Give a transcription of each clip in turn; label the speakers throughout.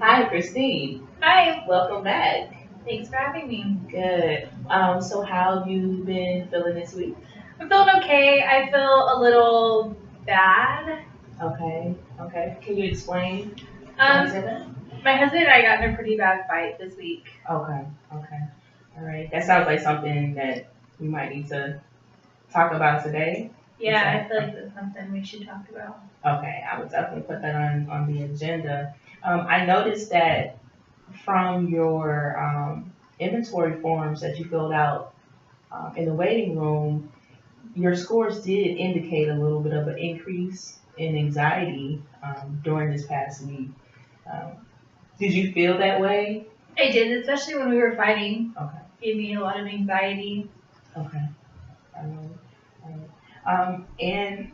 Speaker 1: Hi, Christine.
Speaker 2: Hi,
Speaker 1: Welcome back.
Speaker 2: thanks for having me.
Speaker 1: Good. So how have you been feeling this week?
Speaker 2: I'm feeling okay. I feel a little bad.
Speaker 1: Okay. Okay. Can you explain why you
Speaker 2: Um,
Speaker 1: said that?
Speaker 2: my husband and I got in a pretty bad fight this week.
Speaker 1: Okay. Okay. All right. That sounds like something that we might need to talk about today.
Speaker 2: Yeah, I feel like that's something we should talk about.
Speaker 1: Okay. I would definitely put that on the agenda. I noticed that from your inventory forms that you filled out in the waiting room, your scores did indicate a little bit of an increase in anxiety during this past week. Um, did you feel that way?
Speaker 2: I did, especially when we were fighting.
Speaker 1: Okay,
Speaker 2: Gave me a lot of anxiety.
Speaker 1: okay. Um, and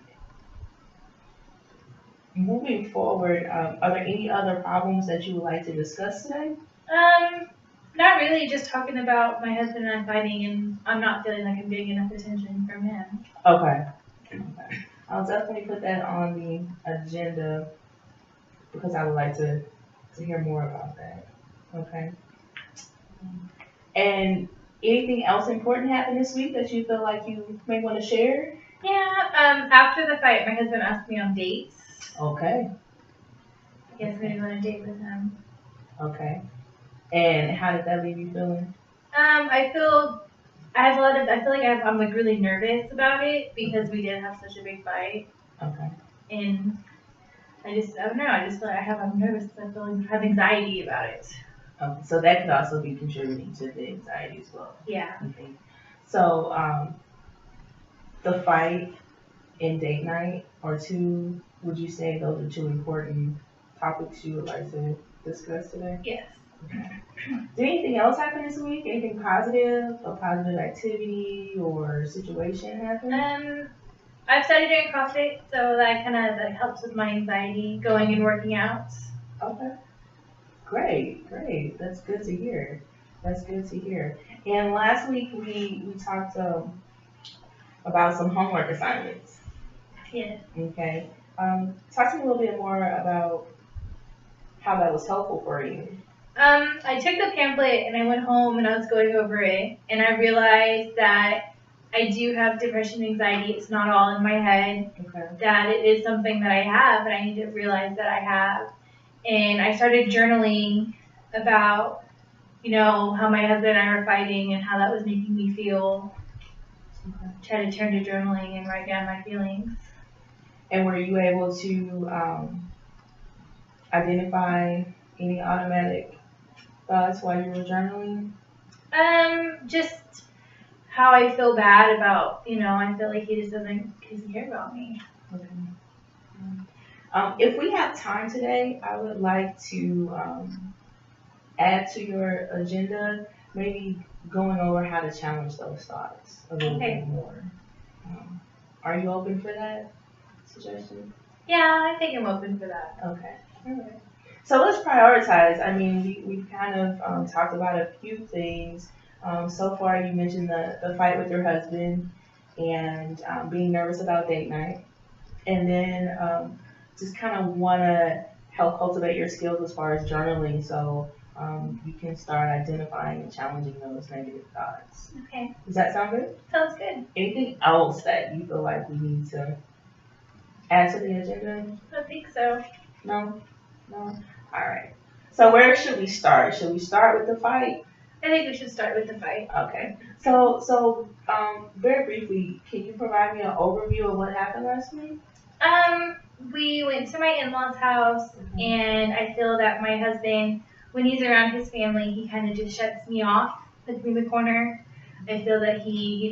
Speaker 1: moving forward, are there any other problems that you would like to discuss today?
Speaker 2: Not really, just talking about my husband and I fighting, and I'm not feeling like I'm getting enough attention from him.
Speaker 1: Okay. Okay. I'll definitely put that on the agenda because I would like to hear more about that. Okay. And anything else important happened this week that you feel like you may want to share?
Speaker 2: Yeah, after the fight, my husband asked me on dates.
Speaker 1: Okay.
Speaker 2: He asked me to go on a date with him.
Speaker 1: Okay. And how did that leave you feeling?
Speaker 2: I feel I'm like really nervous about it because we did have such a big fight,
Speaker 1: Okay.
Speaker 2: and I don't know, I just feel like I'm nervous. I feel like I have anxiety about it.
Speaker 1: Okay. So that could also be contributing to the anxiety as well.
Speaker 2: Yeah.
Speaker 1: I think. So the fight and date night are two. Would you say those are two important topics you would like to discuss today?
Speaker 2: Yes.
Speaker 1: Okay. Did anything else happen this week? Anything positive? A positive activity or situation happen?
Speaker 2: I've started doing CrossFit, so that kind of like helps with my anxiety, going and working out.
Speaker 1: Okay. Great, great. That's good to hear. That's good to hear. And last week we talked about some homework assignments.
Speaker 2: Yes.
Speaker 1: Okay. Talk to me a little bit more about how that was helpful for you.
Speaker 2: I took the pamphlet and I went home and I was going over it, and I realized that I do have depression and anxiety. It's not all in my head.
Speaker 1: Okay.
Speaker 2: That it is something that I have, and I need to realize that I have. And I started journaling about, how my husband and I were fighting and how that was making me feel.
Speaker 1: Okay.
Speaker 2: Try to turn to journaling and write down my feelings.
Speaker 1: And were you able to identify any automatic thoughts while you were journaling?
Speaker 2: Just how I feel bad about, I feel like he doesn't care about me.
Speaker 1: Okay. If we have time today, I would like to add to your agenda, maybe going over how to challenge those thoughts a little bit more. Are you open for that suggestion?
Speaker 2: Yeah, I think I'm open for that.
Speaker 1: Okay. All right. So let's prioritize. I mean, we've kind of talked about a few things. So far, you mentioned the fight with your husband and being nervous about date night. And then just kind of want to help cultivate your skills as far as journaling so you can start identifying and challenging those negative thoughts.
Speaker 2: Okay.
Speaker 1: Does that sound good?
Speaker 2: Sounds good.
Speaker 1: Anything else that you feel like we need to add to the agenda?
Speaker 2: I think so.
Speaker 1: No? No? All right. So where should we start? Should we start with the fight?
Speaker 2: I think we should start with the fight.
Speaker 1: Okay. So very briefly, can you provide me an overview of what happened last week?
Speaker 2: We went to my in-laws' house, and I feel that my husband, when he's around his family, he kind of just shuts me off, puts me in the corner. I feel that he,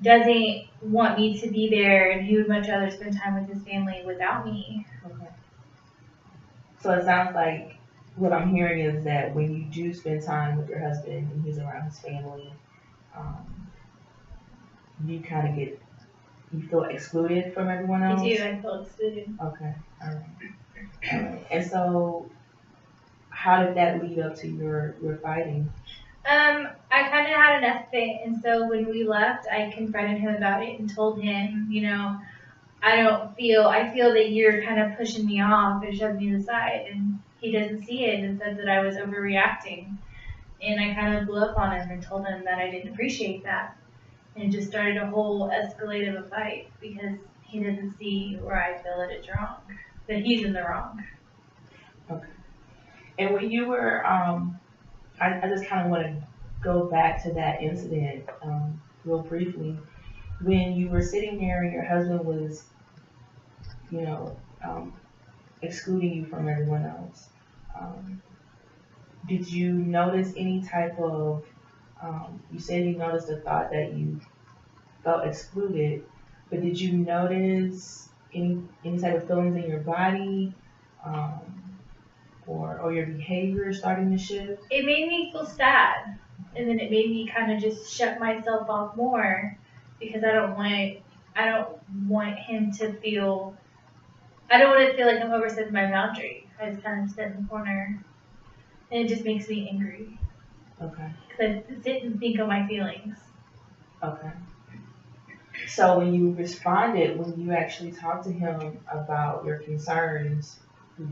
Speaker 2: doesn't want me to be there, and he would much rather spend time with his family without me.
Speaker 1: Okay. So it sounds like what I'm hearing is that when you do spend time with your husband and he's around his family, you kind of you feel excluded from everyone else?
Speaker 2: I do, I feel excluded.
Speaker 1: Okay, all right. All right. And so how did that lead up to your fighting?
Speaker 2: I kind of had enough of it, and so when we left, I confronted him about it and told him, I feel that you're kind of pushing me off and shoving me aside, and he doesn't see it and said that I was overreacting. And I kind of blew up on him and told him that I didn't appreciate that. And it just started a whole escalate of a fight because he doesn't see where I feel that it's wrong, that he's in the wrong.
Speaker 1: Okay. And when you were, I just kind of want to go back to that incident real briefly. When you were sitting there and your husband was, you know, excluding you from everyone else, did you notice any type of, you said you noticed a thought that you felt excluded, but did you notice any type of feelings in your body, or your behavior starting to shift?
Speaker 2: It made me feel sad, and then it made me kind of just shut myself off more because I don't want him to feel. I don't want to feel like I'm overstepping my boundary. I just kind of sit in the corner, and it just makes me angry.
Speaker 1: Okay.
Speaker 2: Because I sit and think of my feelings.
Speaker 1: Okay. So when you responded, when you actually talked to him about your concerns,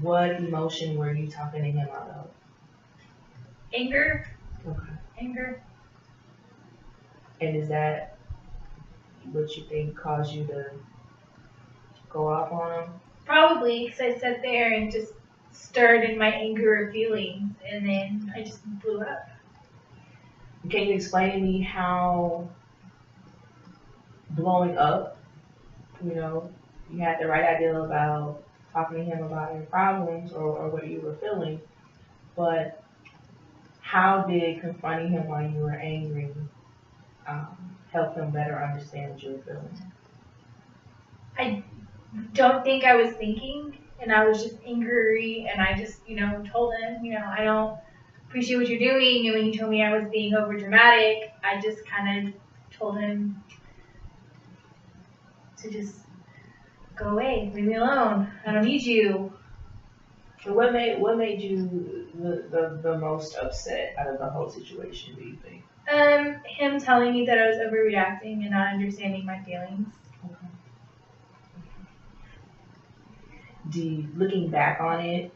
Speaker 1: what emotion were you talking to him out of?
Speaker 2: Anger.
Speaker 1: Okay.
Speaker 2: Anger.
Speaker 1: And is that what you think caused you to go off on him?
Speaker 2: Probably, because I sat there and just stirred in my anger feelings, and then I just blew up.
Speaker 1: Can you explain to me how blowing up, you had the right idea about talking to him about your problems or what you were feeling, but how did confronting him while you were angry help him better understand what you were feeling?
Speaker 2: I don't think I was thinking, and I was just angry, and I just, told him, I don't appreciate what you're doing, and when he told me I was being over dramatic, I just kind of told him to just go away, leave me alone, I don't need you.
Speaker 1: So what made you the most upset out of the whole situation, do you think?
Speaker 2: Him telling me that I was overreacting and not understanding my feelings.
Speaker 1: Okay. Looking back on it,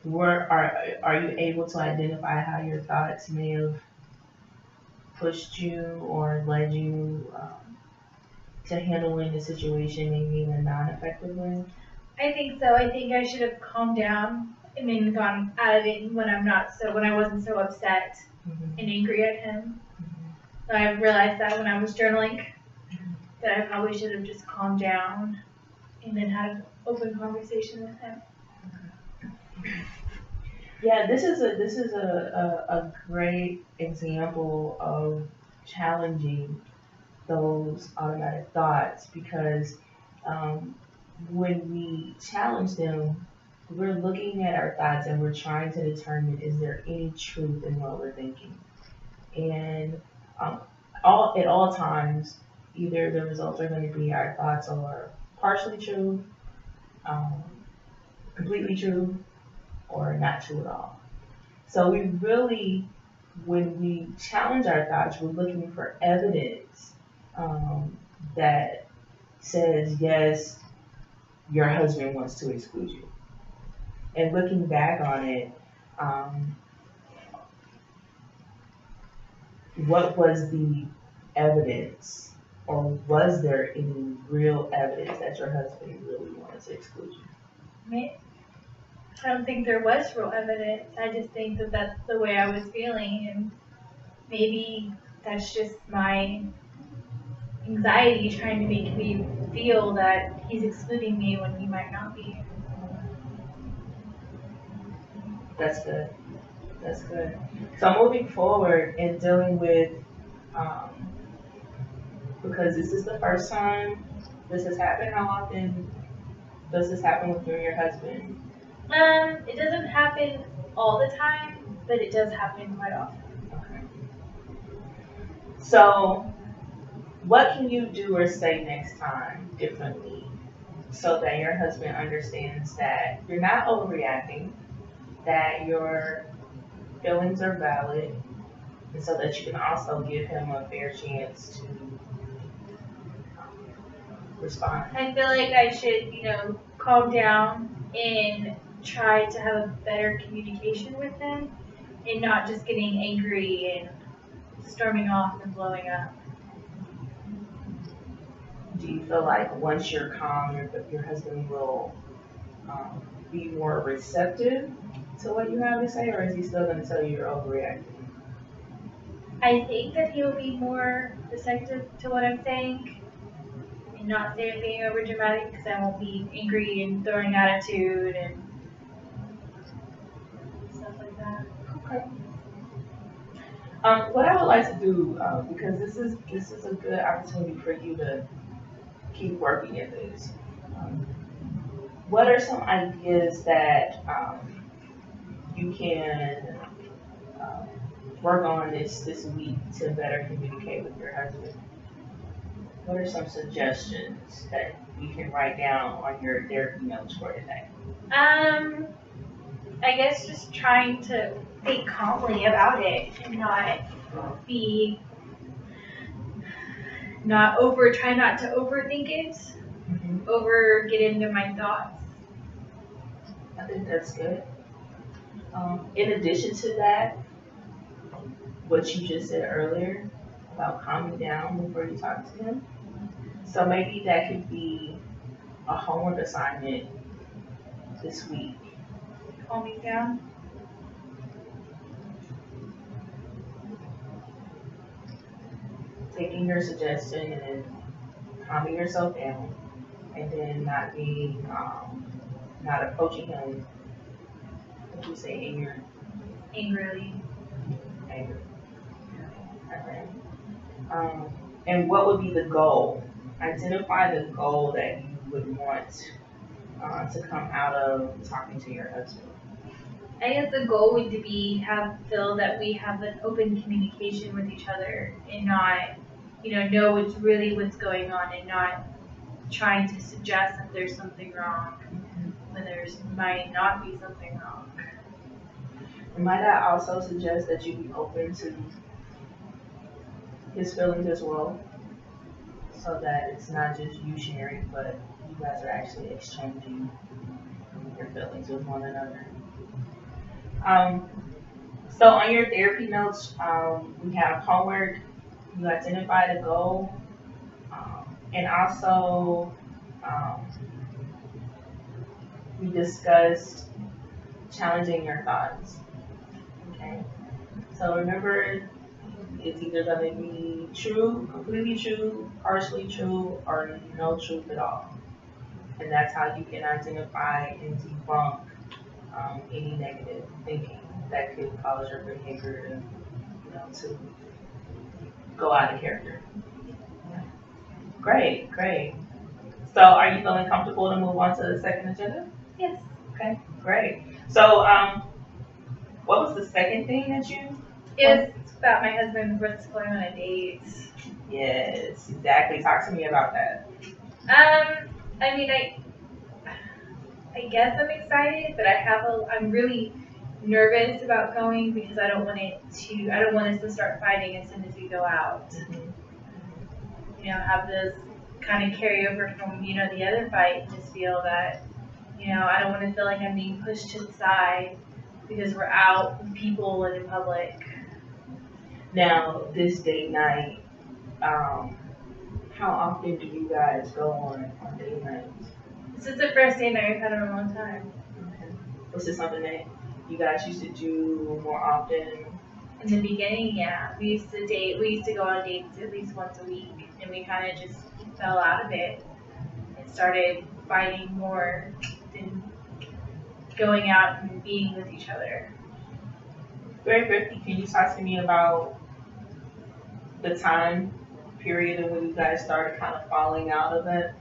Speaker 1: are you able to identify how your thoughts may have pushed you or led you to handling the situation maybe in a non-effective way?
Speaker 2: I think so. I think I should have calmed down and then gone out of it when I wasn't so upset and angry at him. So I realized that when I was journaling, that I probably should have just calmed down and then had an open conversation with him.
Speaker 1: Yeah, this is a great example of challenging those automatic thoughts, because when we challenge them, we're looking at our thoughts and we're trying to determine, is there any truth in what we're thinking? And at all times, either the results are going to be our thoughts are partially true, completely true, or not true at all. So we really, when we challenge our thoughts, we're looking for evidence that says, yes, your husband wants to exclude you. And looking back on it, what was the evidence, or was there any real evidence that your husband really wanted to exclude you?
Speaker 2: I don't think there was real evidence. I just think that that's the way I was feeling, and maybe that's just my anxiety trying to make me feel that he's excluding me when he might not be.
Speaker 1: That's good. That's good. So moving forward and dealing with, because this is the first time this has happened, how often does this happen with you and your husband?
Speaker 2: It doesn't happen all the time, but it does happen quite often.
Speaker 1: Okay. So, what can you do or say next time differently so that your husband understands that you're not overreacting, that your feelings are valid, and so that you can also give him a fair chance to respond?
Speaker 2: I feel like I should, calm down and try to have a better communication with him and not just getting angry and storming off and blowing up.
Speaker 1: Do you feel like once you're calm, your husband will be more receptive to what you have to say, or is he still going to tell you you're overreacting?
Speaker 2: I think that he will be more receptive to what I'm saying and not say it being over dramatic because I won't be angry and throwing attitude and stuff like that.
Speaker 1: Okay. What I would like to do, because this is a good opportunity for you to keep working at this. What are some ideas that you can work on this week to better communicate with your husband? What are some suggestions that you can write down on your therapy notes for today?
Speaker 2: I guess just trying to think calmly about it and try not to overthink it, get into my thoughts.
Speaker 1: I think that's good. In addition to that, what you just said earlier about calming down before you talk to him. So maybe that could be a homework assignment this week.
Speaker 2: Calming down.
Speaker 1: Taking your suggestion and calming yourself down, and then not approaching him. What do you say,
Speaker 2: Angrily.
Speaker 1: Angry. Okay. And what would be the goal? Identify the goal that you would want to come out of talking to your husband.
Speaker 2: I guess the goal would be feel that we have an open communication with each other and not, know what's going on and not trying to suggest that there's something wrong when there might not be something wrong.
Speaker 1: And might I also suggest that you be open to his feelings as well, so that it's not just you sharing, but you guys are actually exchanging your feelings with one another. So on your therapy notes, we have homework, you identify the goal, and also we discussed challenging your thoughts. Okay, so remember, it's either going to be true, completely true, partially true, or no truth at all. And that's how you can identify and debunk any negative thinking that could cause your behavior to go out of character. Great. So are you feeling comfortable to move on to the second agenda?
Speaker 2: Yes.
Speaker 1: Okay, great. So what was the second thing that you?
Speaker 2: It was about my husband was going on a date.
Speaker 1: Yes, exactly. Talk to me about that.
Speaker 2: I guess I'm excited, but I'm really nervous about going because I don't want us to start fighting as soon as we go out. Have this kind of carry over from, the other fight, just feel that, I don't want to feel like I'm being pushed to the side because we're out with people and in public.
Speaker 1: Now, this date night, how often do you guys go on date nights?
Speaker 2: This is the first date night we've had in a long time.
Speaker 1: Okay. Was this something that you guys used to do more often?
Speaker 2: In the beginning, yeah. We used to go on dates at least once a week, and we kind of just fell out of it and started fighting more than going out and being with each other.
Speaker 1: Very briefly, can you talk to me about the time period when you guys started kind of falling out of it?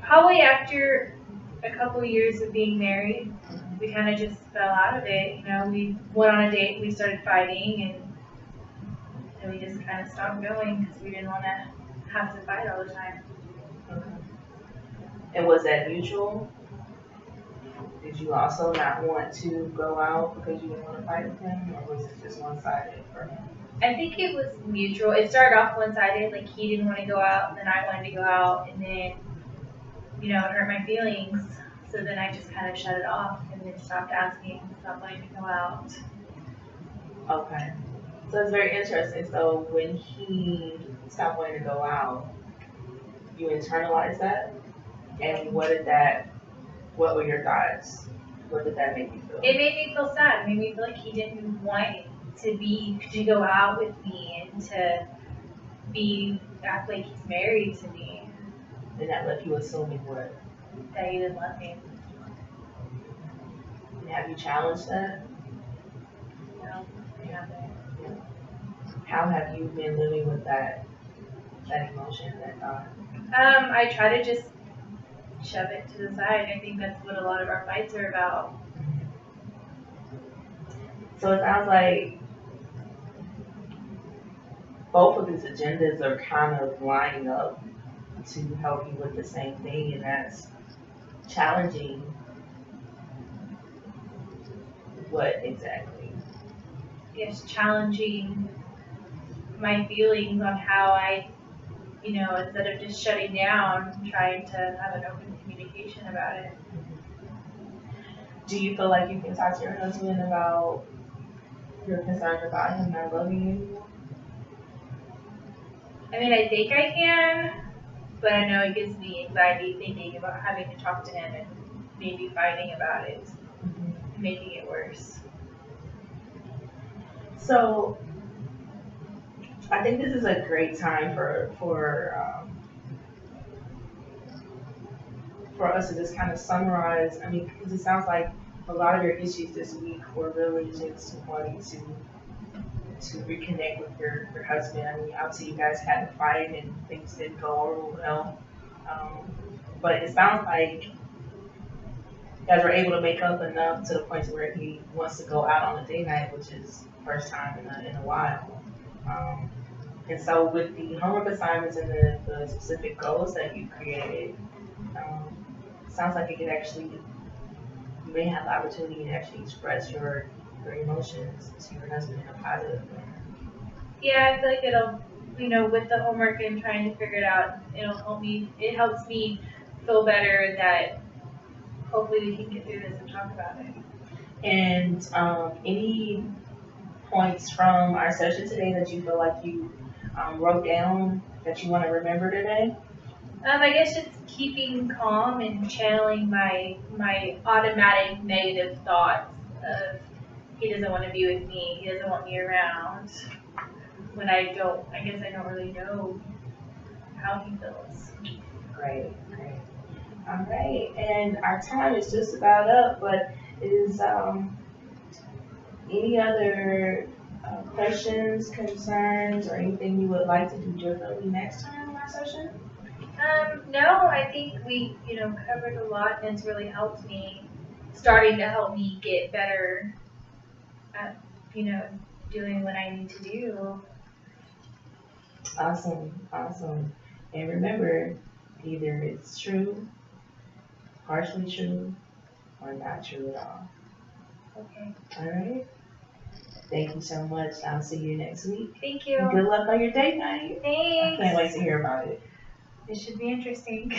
Speaker 2: Probably after a couple years of being married, we kind of just fell out of it. We went on a date, we started fighting, and we just kind of stopped going because we didn't want to have to fight all the time.
Speaker 1: Okay. And was that mutual? Did you also not want to go out because you didn't want to fight with him, or was it just one-sided for him?
Speaker 2: I think it was mutual. It started off one-sided, like he didn't want to go out, and then I wanted to go out, and then, it hurt my feelings. So then I just kind of shut it off and then stopped asking, stopped wanting to go out.
Speaker 1: Okay. So it's very interesting. So when he stopped wanting to go out, you internalized that? And what were your thoughts? What did that make you feel?
Speaker 2: It made me feel sad. It made me feel like he didn't want to go out with me and to act like he's married to me.
Speaker 1: And that left you assuming what?
Speaker 2: That he didn't love me.
Speaker 1: And have you challenged that?
Speaker 2: No, I haven't.
Speaker 1: Yeah. How have you been living with that emotion, that thought?
Speaker 2: I try to just shove it to the side. I think that's what a lot of our fights are about.
Speaker 1: So it sounds like both of these agendas are kind of lining up to help you with the same thing, and that's challenging what exactly?
Speaker 2: Yes, challenging my feelings on how I, instead of just shutting down, trying to have an open communication about it.
Speaker 1: Do you feel like you can talk to your husband about your concerns about him not loving you?
Speaker 2: I mean, I think I can, but I know it gives me anxiety thinking about having to talk to him and maybe fighting about it, and making it worse.
Speaker 1: So I think this is a great time for us to just kind of summarize. I mean, because it sounds like a lot of your issues this week were really just wanting to reconnect with your husband. I mean, obviously you guys had a fight and things didn't go over well, but it sounds like you guys were able to make up enough to the point where he wants to go out on a date night, which is first time in a while. And so with the homework assignments and the specific goals that you created, sounds like it could actually, you may have the opportunity to actually express your emotions to your husband in a positive way.
Speaker 2: Yeah, I feel like it'll, with the homework and trying to figure it out, it helps me feel better that hopefully we can get through this and talk about it.
Speaker 1: And any points from our session today that you feel like you wrote down that you want to remember today?
Speaker 2: I guess just keeping calm and channeling my automatic negative thoughts of he doesn't want to be with me, he doesn't want me around, when I guess I don't really know how he feels.
Speaker 1: Great. All right, and our time is just about up, but is any other questions, concerns, or anything you would like to do differently next time in our session?
Speaker 2: No, I think we, covered a lot, and it's really starting to help me get better at, doing what I need to do.
Speaker 1: Awesome. And remember, either it's true, partially true, or not true at all.
Speaker 2: Okay.
Speaker 1: All right. Thank you so much. I'll see you next week.
Speaker 2: Thank you.
Speaker 1: And good luck on your date night.
Speaker 2: Thanks.
Speaker 1: I can't wait to hear about it.
Speaker 2: It should be interesting.